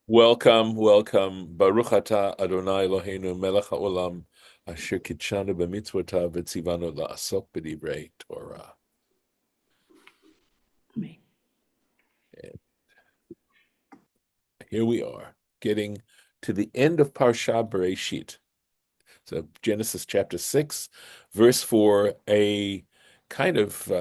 Welcome, welcome. Baruch atah Adonai Eloheinu melech haolam asher kitshanu b'mitzvotav v'tzivanu la'asok b'divrei Torah. Me. And here we are, getting to the end of Parsha Bereshit. So Genesis chapter 6, verse 4, a kind of,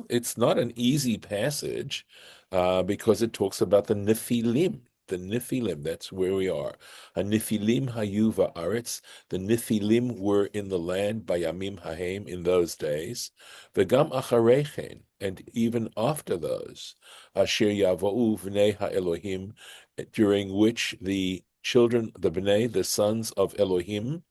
it's not an easy passage because it talks about the Nephilim. The Nephilim, that's where we are. A Nephilim hayu va'aretz. The Nephilim were in the land by Yamim Hahem in those days. V'gam acharechen, and even after those, Asher yava'u v'nei ha'Elohim, during which the children, the Bnei, the sons of Elohim,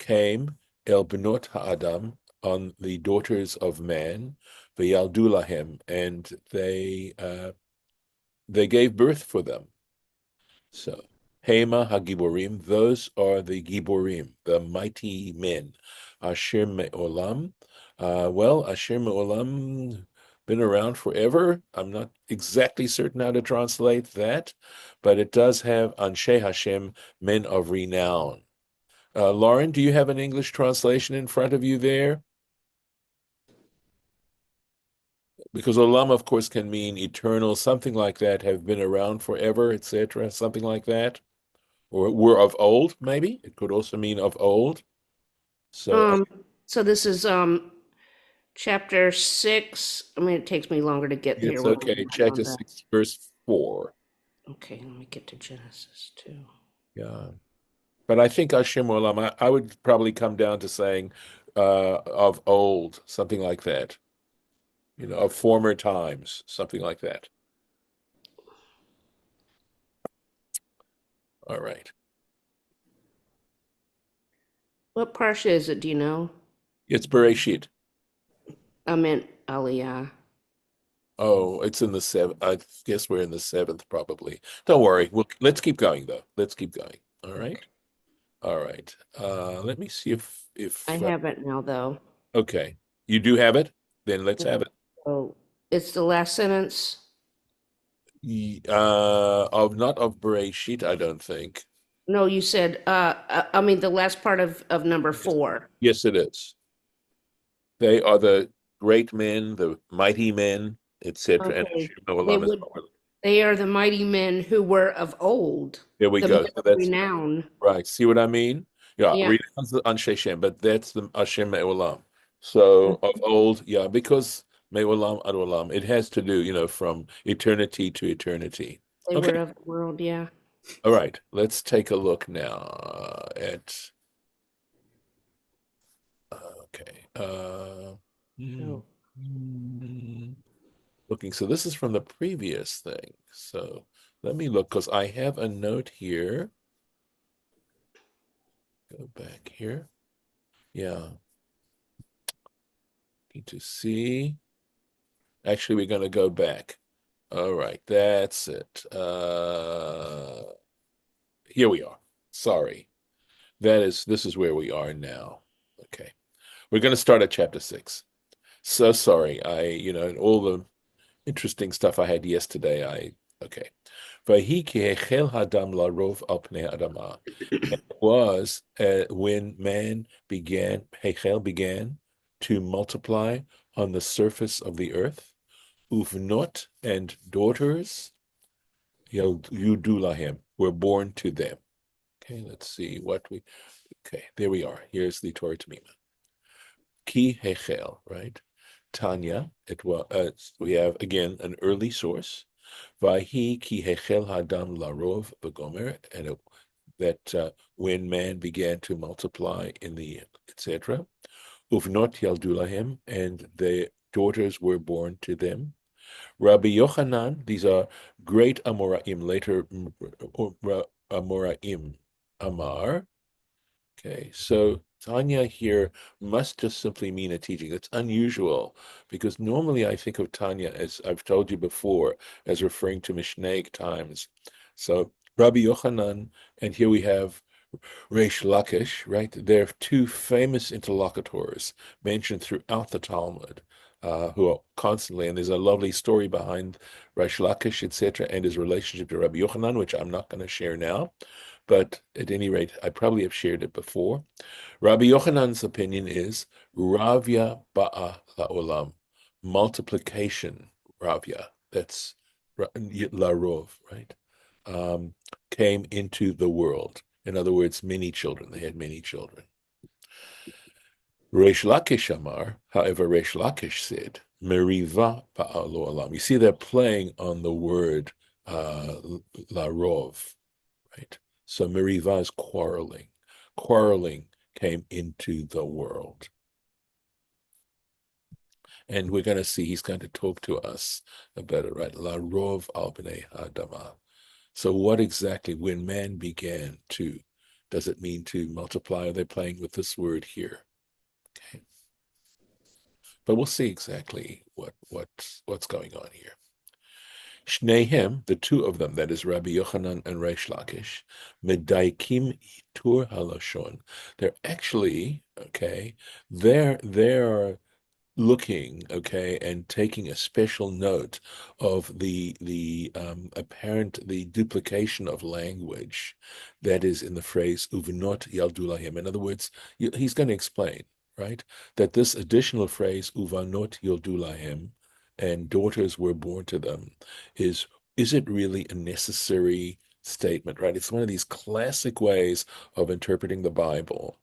came El Benot Ha'adam, on the daughters of man, V'yaldu lahem, and they gave birth for them. So Hema HaGiborim, those are the Giborim, the mighty men. Asher Me'olam, Asher Me'olam, been around forever. I'm not exactly certain how to translate that, but it does have Anshe Hashem, men of renown. Lauren, do you have an English translation in front of you there? Because olam, of course, can mean eternal, something like that, have been around forever, etc., something like that. Or were of old, maybe. It could also mean of old. So Um, so this is chapter 6. I mean, it takes me longer to get here it's when okay. I'm on Chapter that. 6, verse 4. Okay, let me get to Genesis 2. Yeah. But I think Hashem olam, I would probably come down to saying of old, something like that. Of former times, something like that. All right. What parsha is it? Do you know? It's Bereshit. I meant Aliyah. Oh, it's in the seventh. I guess we're in the seventh, probably. Don't worry. Let's keep going though. Let's keep going. All right. Okay. All right. Let me see I if have it now, though. okay. You do have it? Then let's have it. So it's the last sentence. Of not of Bereshit, I don't think. No, you said, I mean, the last part of number Yes, 4. yes, it is. They are the great men, the mighty men, etc. And Okay. Hashem They Olam is would, one of them. they are the mighty men who were of old, There we the men go. So of that's renown. right. See what I mean? Yeah, Yeah. renounce the Anshe Shem, but that's the Hashem Me'olam. So of old, yeah, because Me'olam Ad Olam, it has to do, from eternity to eternity. They were Okay, of the world, yeah. all right. Let's take a look now at okay. Oh, Looking. So this is from the previous thing. So let me look because I have a note here. Go back here. Yeah. Need to see. Actually, we're going to go back. All right, that's it. Here we are. Sorry. This is where we are now. Okay. We're going to start at chapter 6. So sorry. And all the interesting stuff I had yesterday, okay. Vahi ki hechel hadam larov al pnei adama. It was when man Hechel began to multiply on the surface of the earth. Uvnot, and daughters, Yudulahim, were born to them. Okay, let's see okay, there we are. Here's the Torah Temimah. Ki Hechel, right? Tanya, we have again an early source. Vahi ki Hechel Hadam Larov Begomer, and that when man began to multiply in the etc. Uvnot Yaldulahim, and the daughters were born to them. Rabbi Yochanan, these are great Amoraim, later Amoraim, Amar. Okay, so Tanya here must just simply mean a teaching. It's unusual because normally I think of Tanya, as I've told you before, as referring to Mishnaic times. So Rabbi Yochanan, and here we have Reish Lakish, right? They're two famous interlocutors mentioned throughout the Talmud. who are constantly, and there's a lovely story behind Reish Lakish, etc., and his relationship to Rabbi Yochanan, which I'm not going to share now, but at any rate, I probably have shared it before. Rabbi Yochanan's opinion is Ravya Ba'a La'olam, multiplication, Ravya, that's Larov, right? Um, came into the world. In other words, many children. They had many children. Reish Lakish Amar, however, Reish Lakish said, Meriva Ba'alo Olam. You see, they're playing on the word Larov, right? So Meriva is quarreling. Quarreling came into the world. And we're going to see, he's going to talk to us about it, right? La rov al bnei Adama. So what exactly, when man began to, does it mean to multiply? Are they playing with this word here? Okay. But we'll see exactly what's going on here. Shnehem, the two of them, that is Rabbi Yochanan and Reish Lakish, medaikim itur halashon. They're actually, okay, they're looking, okay, and taking a special note of the apparent the duplication of language that is in the phrase uvinot yaldulahim. In other words, he's going to explain, right, that this additional phrase uvanot yaldulahim and daughters were born to them is it really a necessary statement, right? It's one of these classic ways of interpreting the Bible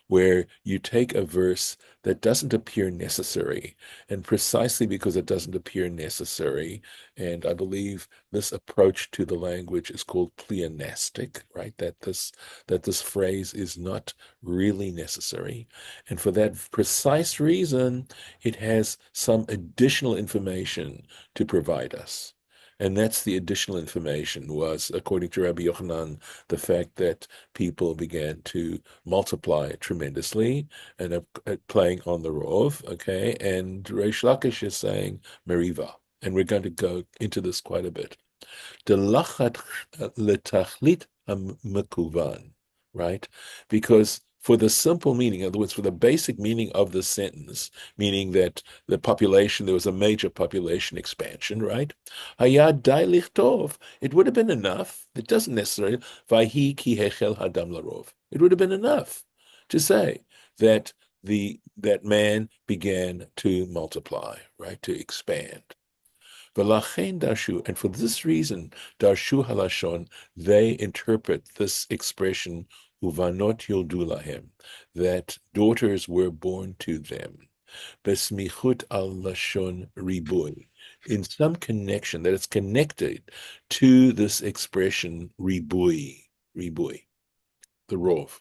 where you take a verse that doesn't appear necessary, and precisely because it doesn't appear necessary, and I believe this approach to the language is called pleonastic, right? That this phrase is not really necessary, and for that precise reason, it has some additional information to provide us. And that's the additional information was, according to Rabbi Yochanan, the fact that people began to multiply tremendously and playing on the rov, okay? And Reish Lakish is saying Meriva. And we're going to go into this quite a bit. Delachat letachlit mekuvan, right? Because for the simple meaning, in other words, for the basic meaning of the sentence, meaning that the population, there was a major population expansion, right? Hayad dai lichtov. It would have been enough. It doesn't necessarily. Vahi ki hechel hadam larov. It would have been enough to say that that man began to multiply, right, to expand. V'lachein darshu, and for this reason, darshu halashon, they interpret this expression, uvanot yoldu lahem, that daughters were born to them, besmichut al lashon ribui, in some connection, that it's connected to this expression ribui, the rov.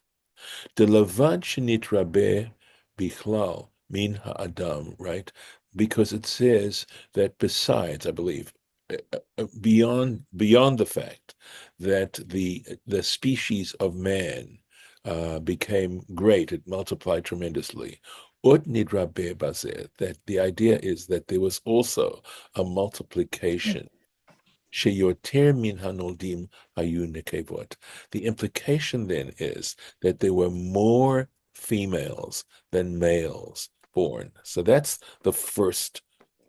The lavad shenitrabe bichlal min ha'adam, right? Because it says that besides, I believe, beyond the fact that the species of man became great, it multiplied tremendously. Ut nidrabe bazeh, that the idea is that there was also a multiplication Sheyoter min hanoldim hayu nekevot. The implication then is that there were more females than males born. So that's the first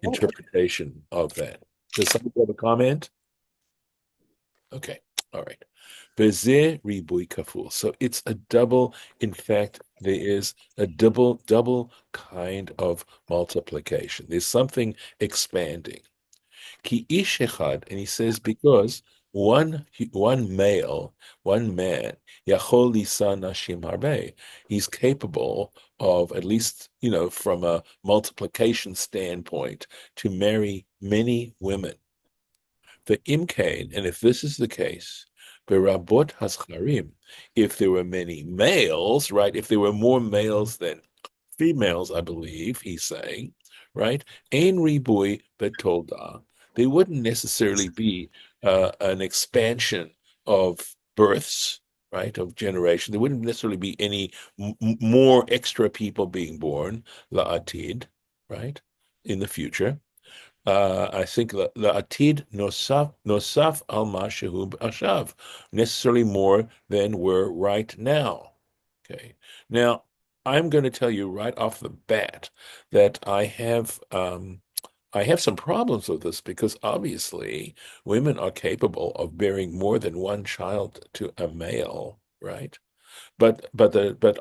interpretation of that. Does somebody have a comment? Okay, all right. Bezeh ribui kaful. So it's a double. In fact, there is a double kind of multiplication. There's something expanding. Ki ish echad, and he says because one male, one man, yachol lisa nashim harbe, he's capable of at least from a multiplication standpoint to marry many women. The imkain, and if this is the case, berabot hascharim, if there were many males, right? If there were more males than females, I believe he's saying, right? Ein ribui betolda. They wouldn't necessarily be an expansion of births, right, of generation. There wouldn't necessarily be any more extra people being born, la'atid, right, in the future. I think la'atid nosaf al mashehu ashav, necessarily more than we're right now. Okay. Now, I'm going to tell you right off the bat that I have some problems with this because obviously women are capable of bearing more than one child to a male, right? But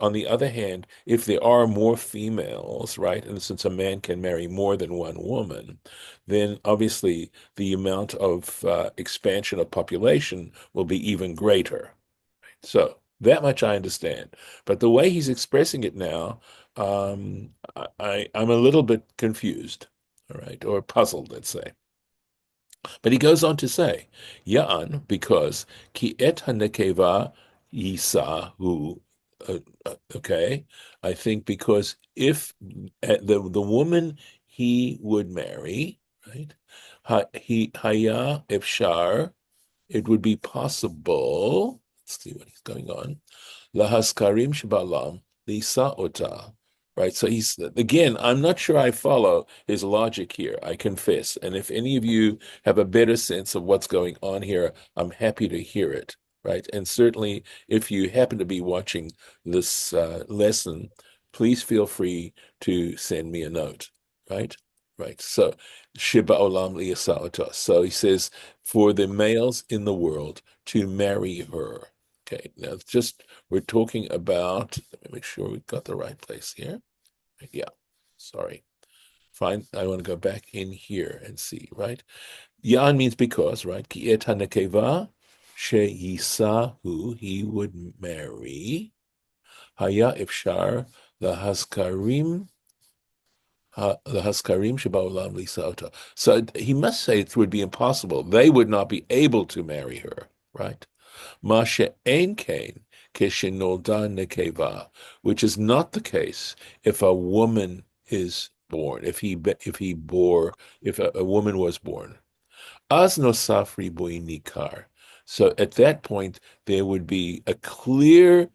on the other hand, if there are more females, right, and since a man can marry more than one woman, then obviously the amount of expansion of population will be even greater. So that much I understand. But the way he's expressing it now, I'm a little bit confused, all right, or puzzled, let's say. But he goes on to say, Ya'an, because ki et hanekeva yisahu, okay, I think because if the woman he would marry, right, he haya efshar, it would be possible. Let's see what is going on. Lahaskarim shabalam lisa ota. Right. So he's again, I'm not sure I follow his logic here, I confess. And if any of you have a better sense of what's going on here, I'm happy to hear it. Right. And certainly if you happen to be watching this lesson, please feel free to send me a note. Right. Right. So Shiba Olam liyasa ota. So he says, for the males in the world to marry her. Okay, now it's just we're talking about, let me make sure we've got the right place here. Yeah, sorry. Fine, I want to go back in here and see, right? Yan means because, right? Ki et hanekeva sheyisahu, he would marry. Haya ifshar lahaskarim lahaskarim shebaolam lisauta. So he must say it would be impossible. They would not be able to marry her, right? Masha ein kain keshenolda nekeva, which is not the case if a woman is born, if a woman was born. Az nosaf riboy nikar. So at that point, there would be a clear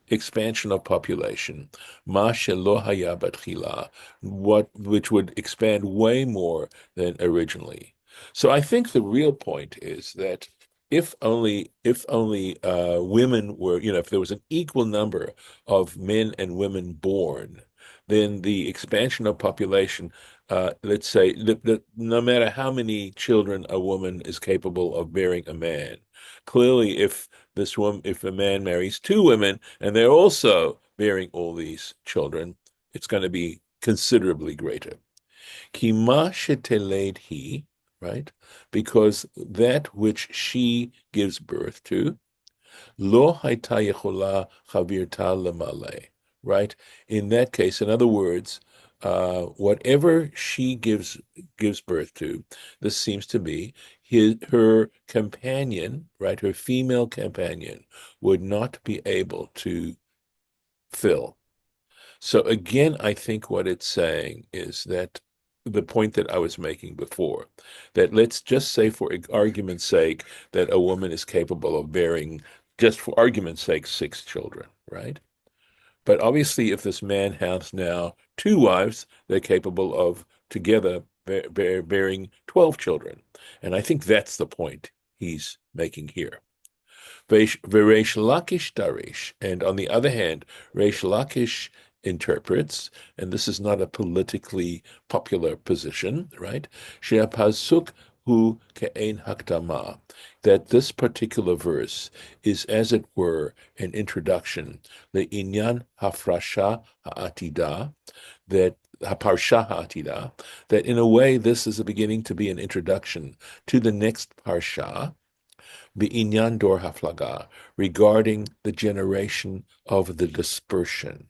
expansion of population, ma shelo haya batchila, what which would expand way more than originally. So I think the real point is that if only women were, if there was an equal number of men and women born, then the expansion of population, let's say that no matter how many children a woman is capable of bearing a man, clearly if a man marries two women and they're also bearing all these children, it's going to be considerably greater. Kima sheteled he, right? Because that which she gives birth to, lo haita yechola chavirta lemale, right? In that case, in other words, whatever she gives birth to, this seems to be her companion, right? Her female companion would not be able to fill. So again, I think what it's saying is that the point that I was making before, that let's just say for argument's sake that a woman is capable of bearing, just for argument's sake, six children, right? But obviously, if this man has now two wives, they're capable of together bearing 12 children. And I think that's the point he's making here. Reish Lakish Darish. And on the other hand, Reish Lakish interprets, and this is not a politically popular position, right? She'apazuk hu ke'ein hakdama, that this particular verse is, as it were, an introduction, the inyan hafrasha ha'atida, that haparsha ha'atida, that in a way this is a beginning to be an introduction to the next parsha, B'inyan dor haflaga, regarding the generation of the dispersion,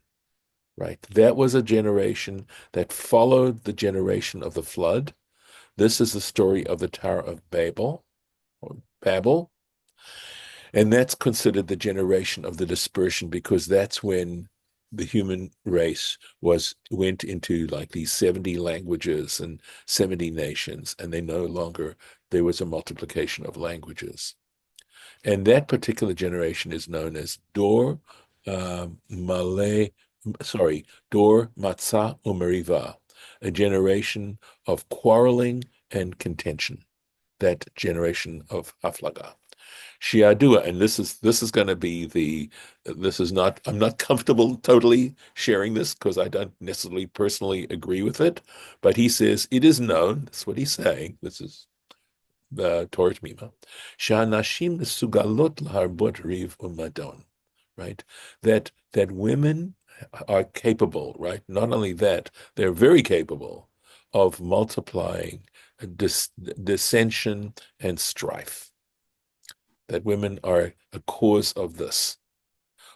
right? That was a generation that followed the generation of the flood. This is the story of the Tower of Babel, or Babel, and that's considered the generation of the dispersion because that's when the human race went into like these 70 languages and 70 nations, and there was a multiplication of languages. And that particular generation is known as Malay, Dor Matzah Umeriva, a generation of quarreling and contention, that generation of Haflaga. Shiadua, and this is going to be this is not, I'm not comfortable totally sharing this because I don't necessarily personally agree with it, but he says it is known, that's what he's saying, this is the Torah Temimah, Sha'anashim mesugalot laharbot riv umadon, right? That women are capable, right? Not only that, they're very capable of multiplying dissension and strife, that women are a cause of this.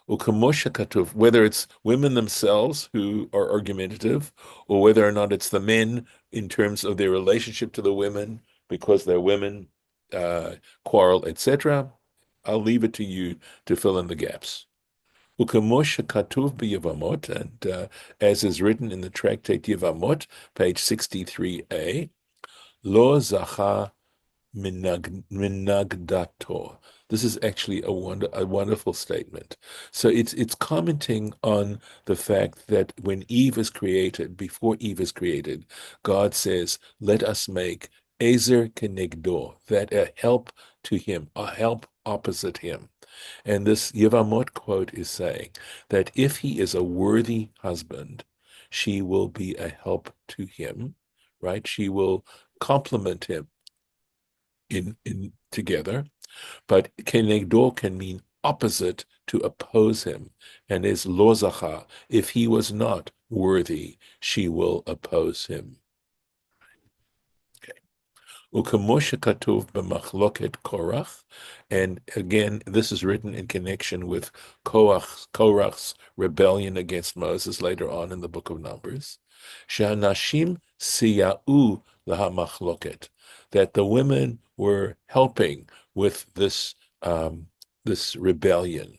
Whether it's women themselves who are argumentative, or whether or not it's the men in terms of their relationship to the women because they're women, quarrel, etc. I'll leave it to you to fill in the gaps. And as is written in the tractate Yevamot, page 63a, Lo zacha minagdato. This is actually a wonderful statement. So it's commenting on the fact that when Eve is created, before Eve is created, God says, "Let us make Ezer kenegdo," that a help to him, a help opposite him. And this Yevamot quote is saying that if he is a worthy husband, she will be a help to him, right? She will complement him in together, but kenegdo can mean opposite, to oppose him, and is lozacha. If he was not worthy, she will oppose him. Okay. Ukemoshe katuv b'machloket Korach, and again, this is written in connection with Korach's rebellion against Moses later on in the book of Numbers. Shehanashim siya'u lahamachloket, that the women were helping with this rebellion.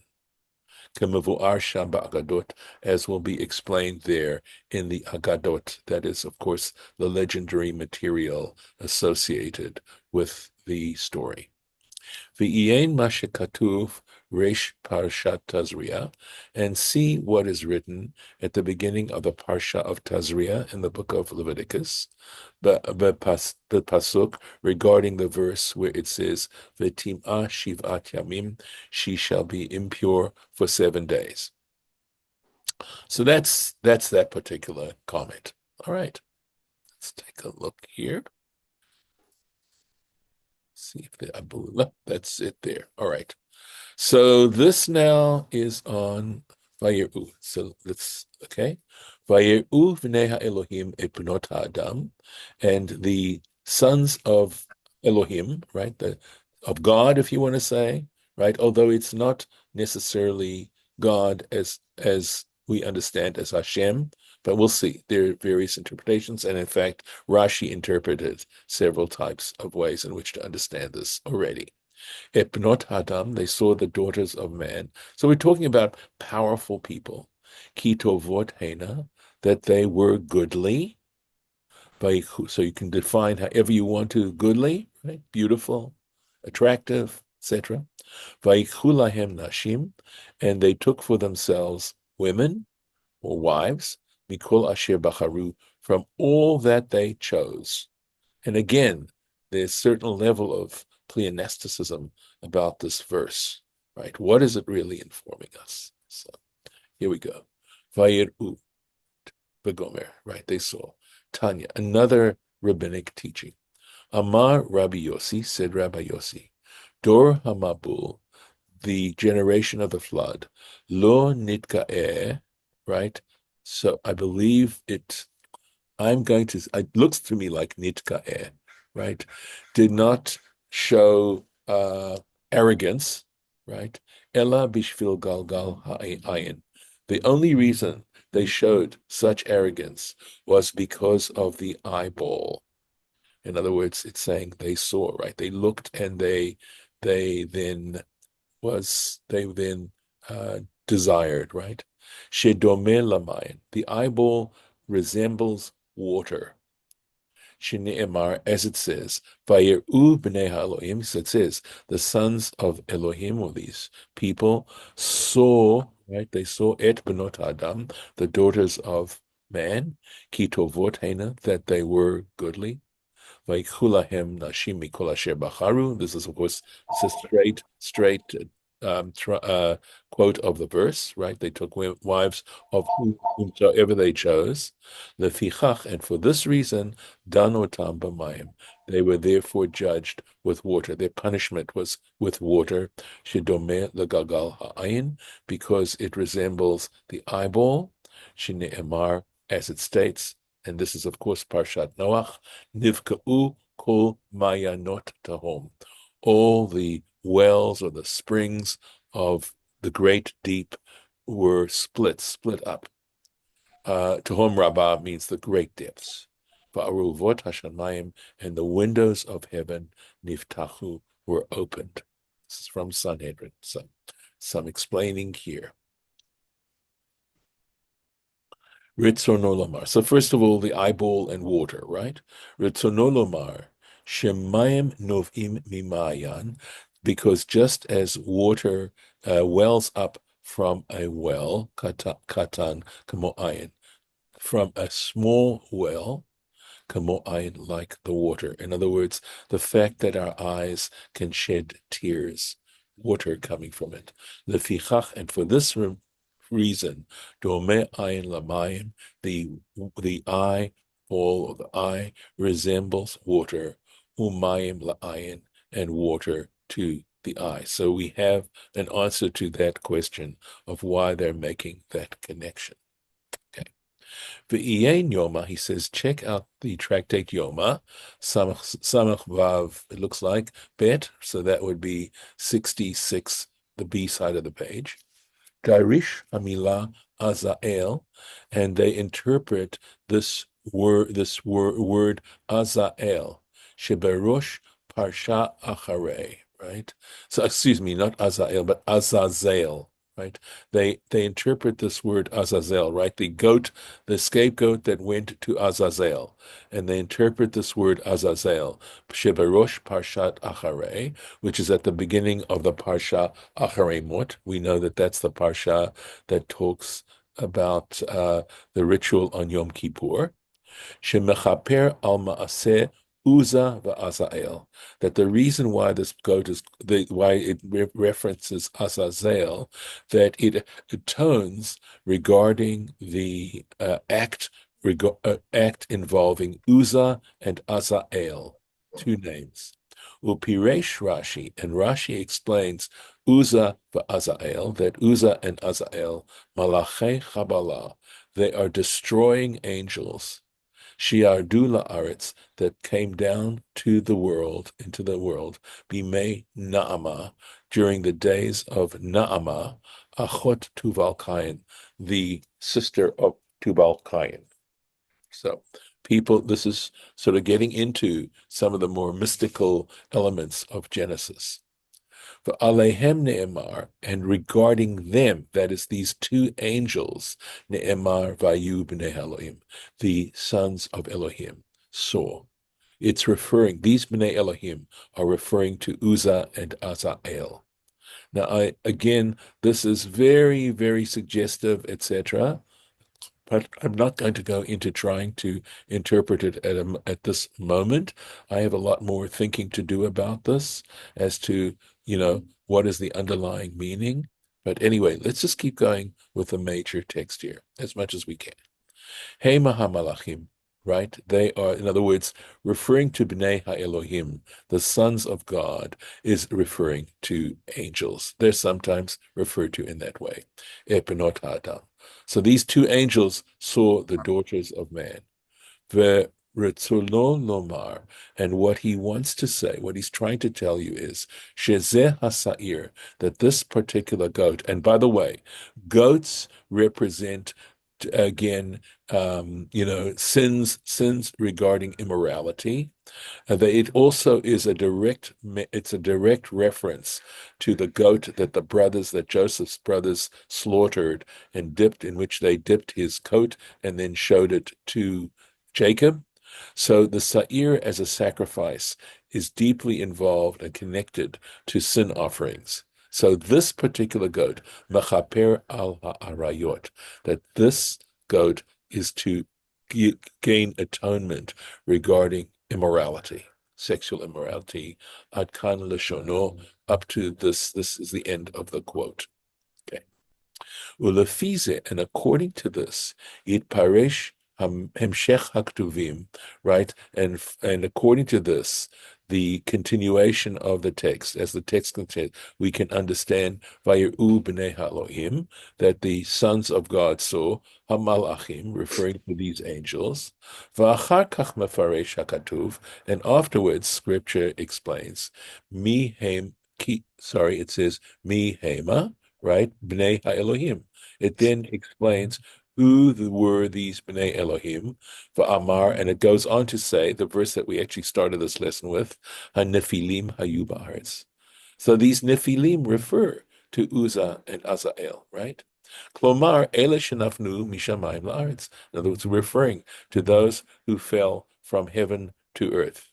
Kemevu'ar sham ba'agadot, as will be explained there in the Agadot. That is, of course, the legendary material associated with the story. V'yein ma shekatuv Resh Parshat Tazria, and see what is written at the beginning of the Parsha of Tazria in the book of Leviticus, the pasuk regarding the verse where it says, "V'tim'ah shiv'at yamim," she shall be impure for 7 days. So that's that particular comment. All right, let's take a look here. See if that's it there. All right. So this now is on Vayeru. So let's, okay. Vayeru v'nei ha'Elohim et bnot ha'adam, and the sons of Elohim, right? Of God, if you want to say, right? Although it's not necessarily God as we understand as Hashem, but we'll see. There are various interpretations, and in fact, Rashi interpreted several types of ways in which to understand this already. Ebnot Adam, they saw the daughters of man. So we're talking about powerful people. Kitovot Hena, that they were goodly. So you can define however you want to, goodly, right? Beautiful, attractive, etc. Vaikhulahem Nashim, and they took for themselves women or wives, Mikol Asher Bacharu, from all that they chose. And again, there's certain level of pleonasticism about this verse, right? What is it really informing us? So here we go. Vayiru begomer, right? They saw. Tanya, another rabbinic teaching. Amar Rabbi Yosi, said Rabbi Yosi, Dor Hamabul, the generation of the flood, lo nitka'eh, right? So I believe it looks to me like nitka'eh, right? Did not show arrogance, right? Ella bishvil galgal ha'ayin. The only reason they showed such arrogance was because of the eyeball. In other words, it's saying they saw, right? They looked and they then desired, right? Shedome lamayin. The eyeball resembles water. Shne'emar, as it says, Vayeru b'nei ha'Elohim, so it says, the sons of Elohim, or these people, saw, right? They saw et b'not Adam, the daughters of man, ki tovot hena, that they were goodly. Vayikhu lahem nashim mikol asher bacharu. This is, of course, it's a straight quote of the verse, right? They took wives of whomsoever they chose. Lefichach, and for this reason, danotam b'mayim. They were therefore judged with water. Their punishment was with water. Shedomeh legagal ha'ayin, because it resembles the eyeball. Shne'emar, as it states, and this is, of course, Parshat Noach, Nivka'u kol mayanot tahom. All the wells or the springs of the great deep were split up. Tahom Rabbah means the great depths. Va'aruvot hashamayim, and the windows of heaven, niftachu, were opened. This is from Sanhedrin. Some explaining here. Ritzonolomar. So first of all, the eyeball and water, right? Ritzonolomar, shemayim novim mimayan, because just as water wells up from a well, katan kamo ayin, from a small well, kamo ayin, like the water. In other words, the fact that our eyes can shed tears, water coming from it. Lefichach, and for this reason, dome ayin lamayim, the eye, ball of the eye, resembles water, umayim la'ayin, and water to the eye. So we have an answer to that question of why they're making that connection. Okay. V'Iyein Yoma, he says, check out the tractate Yoma, Samach Vav, it looks like, Bet, so that would be 66, the B side of the page. Darish Hamila Azael, and they interpret this word Azael, Sheberosh Parsha Acharei, right? So excuse me, not Azael, but Azazel, right? They interpret this word Azazel, right? The scapegoat that went to Azazel, and they interpret this word Azazel, Sheberosh Parshat Acharei, which is at the beginning of the Parsha Acharei Mot. We know that that's the Parsha that talks about the ritual on Yom Kippur. Shemechaper al Maaseh Uza va'Azael, that the reason why this goat is why it references Azazel, that it atones regarding the act involving Uza and Azael, two names. Upiresh Rashi, and Rashi explains Uza va'Azael, that Uza and Azael, Malachei Chabalah, they are destroying angels. Shiardu la'aretz, that came down to the world, into the world, bimei Naamah, during the days of Naamah, achot Tuval Kain, the sister of Tubal Kain. So this is sort of getting into some of the more mystical elements of Genesis. For Alehem Ne'emar, and regarding them, that is these two angels, Ne'emar Vayu B'nei Elohim, the sons of Elohim, saw. It's referring, these B'nei Elohim are referring to Uzzah and Azael. Now, again, this is very, very suggestive, etc., but I'm not going to go into trying to interpret it at this moment. I have a lot more thinking to do about this as to, what is the underlying meaning. But anyway, let's just keep going with the major text here as much as we can. Hey Mahamalachim, right? They are, in other words, referring to Bnei HaElohim, the sons of God, is referring to angels. They're sometimes referred to in that way. Epenot Ha'adam. So these two angels saw the daughters of man. Ve'retzono lomar, and what he wants to say, what he's trying to tell you is, Shezeh HaSa'ir, that this particular goat, and by the way, goats represent, again, sins regarding immorality. It also is a direct reference to the goat that Joseph's brothers slaughtered and in which they dipped his coat and then showed it to Jacob. So the sa'ir as a sacrifice is deeply involved and connected to sin offerings. So this particular goat, mechaper al ha'arayot, that this goat is to gain atonement regarding immorality, sexual immorality, ad kan leshono, up to this. This is the end of the quote. Okay. Ulefize, and according to this, it parish hemshech haktuvim, right? And according to this, the continuation of the text, as the text contains, we can understand Vayiru b'nei Elohim, that the sons of God saw hamalachim, referring to these angels. Va'achar kach mefaresh hakatuv, and afterwards, Scripture explains mi hem ki. Sorry, it says mi hema, right? Bnei Elohim. It then explains who were these Bnei Elohim, Amar, and it goes on to say the verse that we actually started this lesson with, HaNephilim hayu ba'aretz. So these Nephilim refer to Uzzah and Azael, right? Klomar ele shenafnu mishamayim la'aretz. In other words, referring to those who fell from heaven to earth.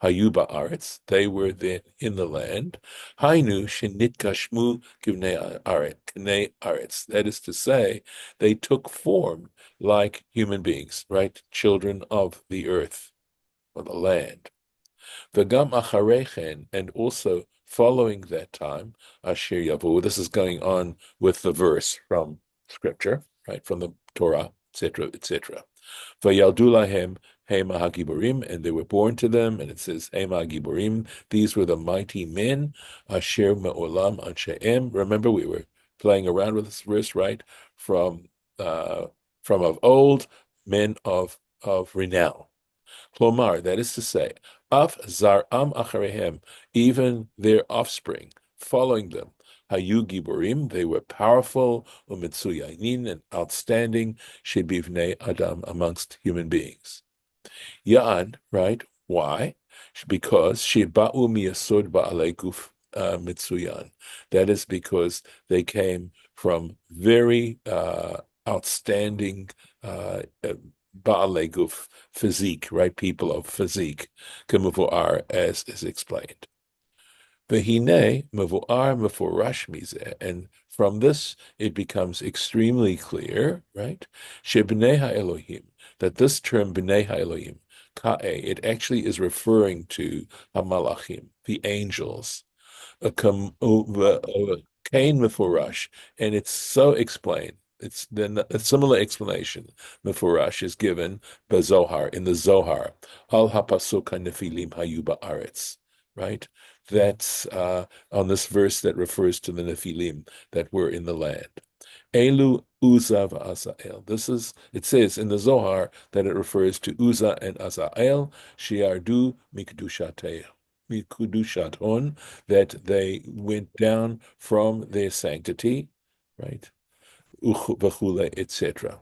Hayu ba'aretz, they were then in the land. Hainu shenitkashmu kivnei aretz. That is to say, they took form like human beings, right? Children of the earth, or the land. V'gam acharechen, and also following that time, asher yavu. This is going on with the verse from Scripture, right, from the Torah, etc., etc. Vayaldu lahem hema hagiborim, and they were born to them, and it says hema hagiborim. These were the mighty men, asher me'olam anshe'em. Remember, we were playing around with this verse, right, from of old, men of renown. Klomar, that is to say, af zar'am acharehem, even their offspring, following them. Hayu giborim, they were powerful, umitsuyanin, and outstanding, shebivnei adam, amongst human beings. Ya'an, right? Why? Because sheba'u miyasod ba'alei guf mitsuyan. That is because they came from very outstanding Ba'alei guf, physique, right? People of physique, kemuvuar, as is explained. Vehine mevuar meforash mizeh, and from this it becomes extremely clear, right? Shebnei ha'Elohim, that this term bnei ha'Elohim, ka'e, it actually is referring to hamalachim, the angels. Kain meforash, and it's so explained. It's then a similar explanation. Mefurash is given by Zohar in the Zohar. Al hapasuk nefilim hayu ba'aretz. Right? That's on this verse that refers to the Nephilim that were in the land. Elu Uzzah v'Azael. It says in the Zohar that it refers to Uzzah and Azael, Shiardu mikudushaton, that they went down from their sanctity, right? Etc.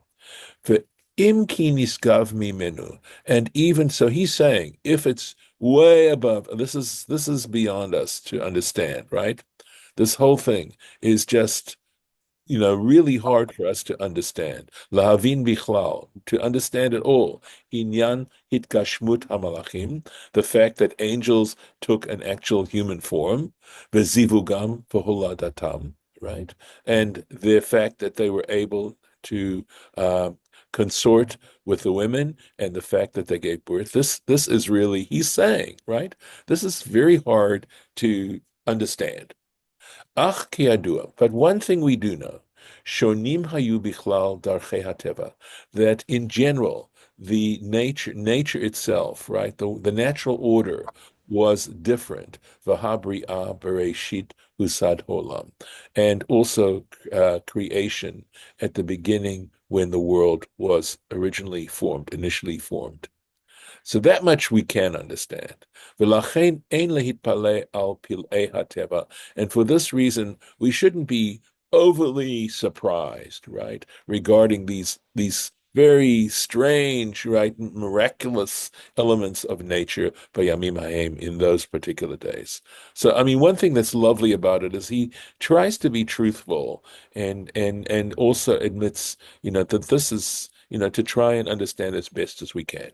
And even so, he's saying, if it's way above, this is beyond us to understand, right? This whole thing is just really hard for us to understand. Lahavin bichlal, to understand it all. Inyan hitkashmut hamalachim, the fact that angels took an actual human form. Vezivugam v'holadatam, right? And the fact that they were able to consort with the women, and the fact that they gave birth. This is really, he's saying, right? This is very hard to understand. Ach kiyadua, but one thing we do know, shonim hayu bichlal darchei hateva, that in general, the nature itself, right, the natural order was different. V'habri'ah bereshit usad holam, and also creation at the beginning when the world was initially formed. So that much we can understand. And for this reason, we shouldn't be overly surprised, right, regarding these very strange, right, miraculous elements of nature by Yamim Haim in those particular days. So, I mean, one thing that's lovely about it is he tries to be truthful and also admits, that this is, to try and understand as best as we can.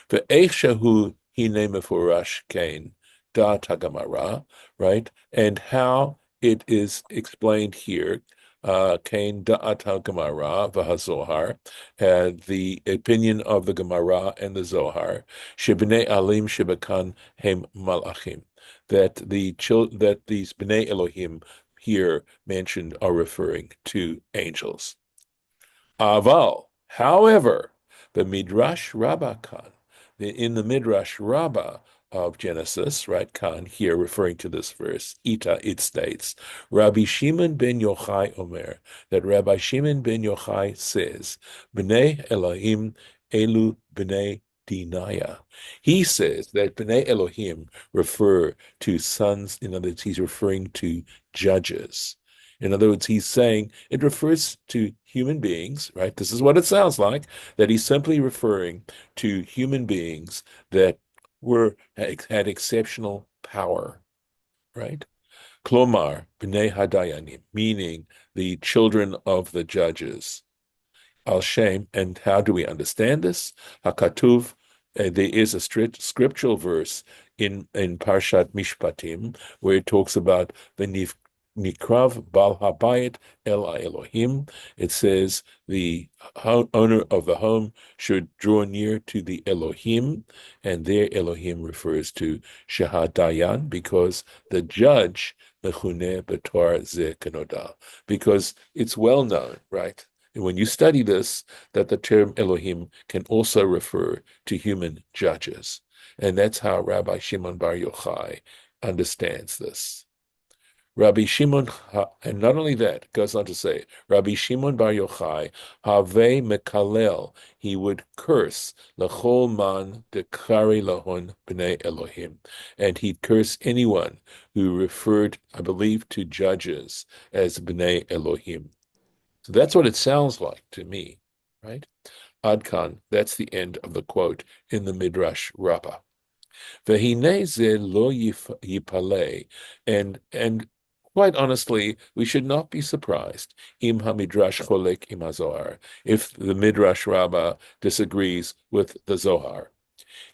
Ve'ech shahu hine mefurash kain da tagamara, right? And how it is explained here, Kain Da'at HaGemara v'HaZohar, the opinion of the Gemara and the Zohar, Shebnei Alim Shebekan Hem Malachim, that these Bnei Elohim here mentioned are referring to angels. Aval, however, the Midrash Rabbah Khan, in the Midrash Rabbah of Genesis, right, Khan, here referring to this verse, it states, Rabbi Shimon ben Yochai Omer, that Rabbi Shimon ben Yochai says, Bnei Elohim Elu Bnei Dinaya. He says that Bnei Elohim refer to sons, in other words, he's referring to judges. In other words, he's saying it refers to human beings, right? This is what it sounds like, that he's simply referring to human beings that had exceptional power, right? Klomar, b'nei hadayanim, meaning the children of the judges. Al Shem, and how do we understand this? Hakatuv, there is a strict scriptural verse in Parshat Mishpatim where it talks about the Nikrav Bal Habayit El Elohim. It says the owner of the home should draw near to the Elohim, and there Elohim refers to Shahadayan, because the judge mechune betor ze kenoda, because it's well known, right? And when you study this, that the term Elohim can also refer to human judges. And that's how Rabbi Shimon Bar Yochai understands this. Rabbi Shimon, and not only that, goes on to say, Rabbi Shimon Bar Yochai, Have Mekalel, he would curse Lechol Man Dekari Lahon Bnei Elohim, and he'd curse anyone who referred, I believe, to judges as Bnei Elohim. So that's what it sounds like to me, right? Adkan, that's the end of the quote in the Midrash Rabbah. Vehine ze lo yipale, and quite honestly, we should not be surprised im hamidrash cholek im hazohar, if the Midrash Rabbah disagrees with the Zohar.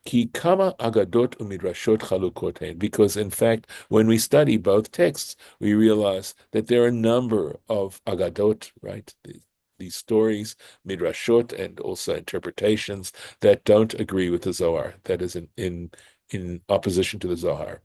Ki kama agadot umidrashot chalukoten, because in fact, when we study both texts, we realize that there are a number of agadot, right? These stories, midrashot, and also interpretations that don't agree with the Zohar, that is in opposition to the Zohar.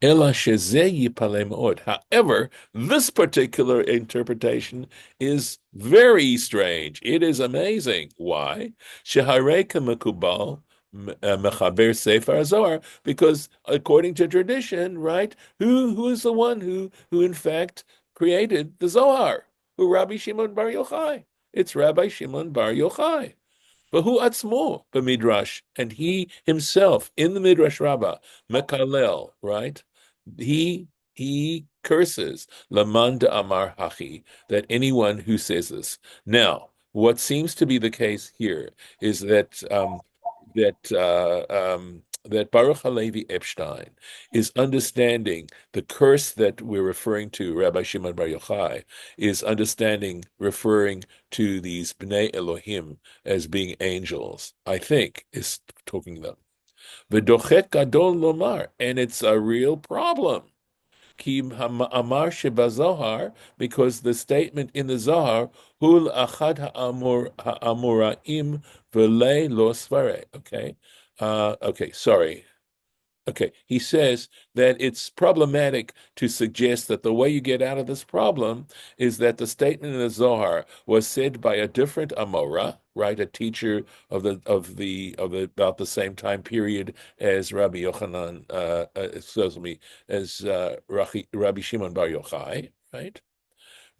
Ela shezeh yipaleh me'od. However, this particular interpretation is very strange. It is amazing. Why? Shehareka mekubal mechaber sefer Zohar, because according to tradition, right, who is the one who in fact created the Zohar? Who? Rabbi Shimon Bar Yochai. It's Rabbi Shimon Bar Yochai. V'hu atzmo b'midrash, and he himself in the Midrash Rabbah, mekalel, right? He curses laman amar hachi, that anyone who says this. Now, what seems to be the case here is that Baruch Halevi Epstein is understanding the curse that we're referring to, Rabbi Shimon Bar Yochai, is understanding, referring to these Bnei Elohim as being angels, I think, is talking them. V'dochet gadol lomar, and it's a real problem. Ki amar shebazohar, because the statement in the Zohar, hul achad ha'amuraim v'lei lo svare. Okay, sorry. Okay, he says that it's problematic to suggest that the way you get out of this problem is that the statement in the Zohar was said by a different Amora, right, a teacher of the about the same time period as Rabbi Yochanan, excuse me, as Rabbi Shimon Bar Yochai, right?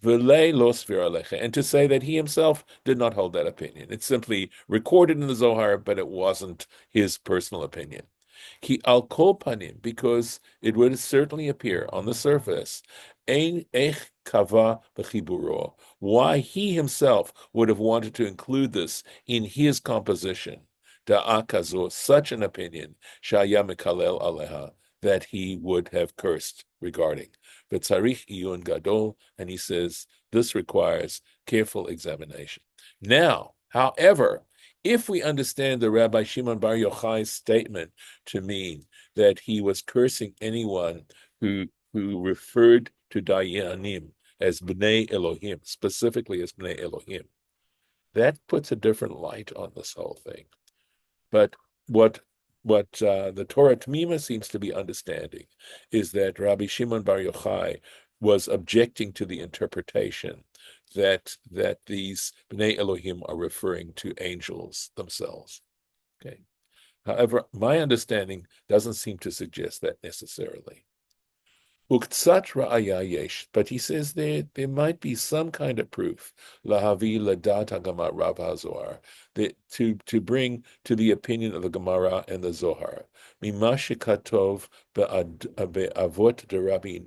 And to say that he himself did not hold that opinion. It's simply recorded in the Zohar, but it wasn't his personal opinion. Ki al kol panim, because it would certainly appear on the surface, ein ech kava b'chiburo, why he himself would have wanted to include this in his composition. Da'akazo, such an opinion, shaya mekalel aleha, that he would have cursed regarding. V'tzarich iyun gadol, and he says this requires careful examination. Now, however, if we understand the Rabbi Shimon Bar Yochai's statement to mean that he was cursing anyone who referred to Dayanim as Bnei Elohim, specifically as Bnei Elohim, that puts a different light on this whole thing. But what the Torah Temimah seems to be understanding is that Rabbi Shimon Bar Yochai was objecting to the interpretation that these Bnei Elohim are referring to angels themselves. Okay. However, my understanding doesn't seem to suggest that necessarily. Uktsat ra'aya yesh, but he says there might be some kind of proof, lahavi ladat hagamar Rav HaZohar, that to bring to the opinion of the Gemara and the Zohar, mima shekatov be'avot de Rabbi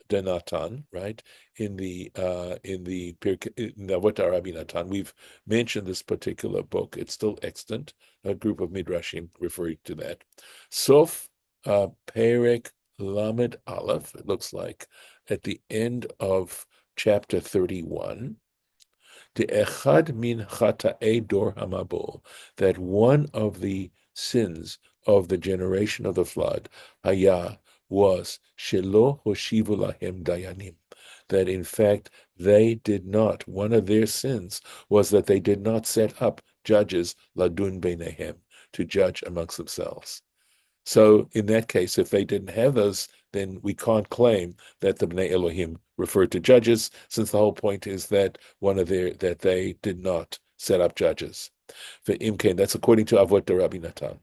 de Natan, right? In the Avot Rabbi Natan, we've mentioned this particular book. It's still extant. A group of midrashim referring to that. Sof Perek Lamed Aleph. It looks like at the end of chapter 31. The echad min chata'ei dor hamabul, that one of the sins of the generation of the flood, haya, was shelo hoshivu lahem dayanim, that in fact they did not, one of their sins was that they did not set up judges ladun beinehem, to judge amongst themselves. So in that case, if they didn't have those, then we can't claim that the Bnei Elohim referred to judges, since the whole point is that that they did not set up judges. For Imkain, that's according to Avot de Rabbi Natan.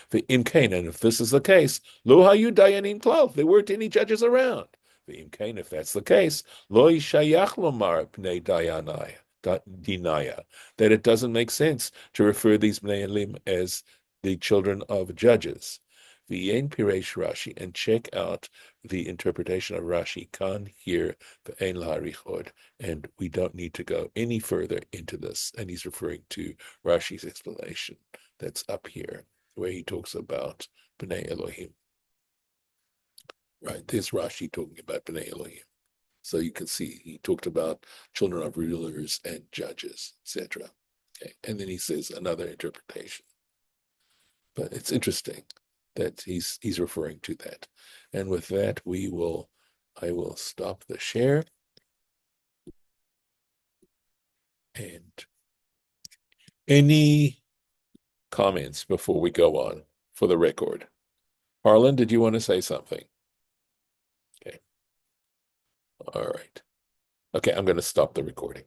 For Imkain, and if this is the case, lo hayu dayanim klal, there weren't any judges around. For Imkain, if that's the case, lo yishayach lomar pnei dayanai. Dinaya, that it doesn't make sense to refer these Bnei Elohim as the children of judges. V'yein piresh Rashi, and check out the interpretation of Rashi kan here v'ein la'arichod, and we don't need to go any further into this. And he's referring to Rashi's explanation that's up here, where he talks about Bnei Elohim. Right, there's Rashi talking about Bnei Elohim. So you can see he talked about children of rulers and judges, etc. Okay, and then he says another interpretation. But it's interesting that he's referring to that. And with that, I will stop the share. And any comments before we go on for the record? Harlan, did you want to say something? Okay. All right. Okay, I'm going to stop the recording.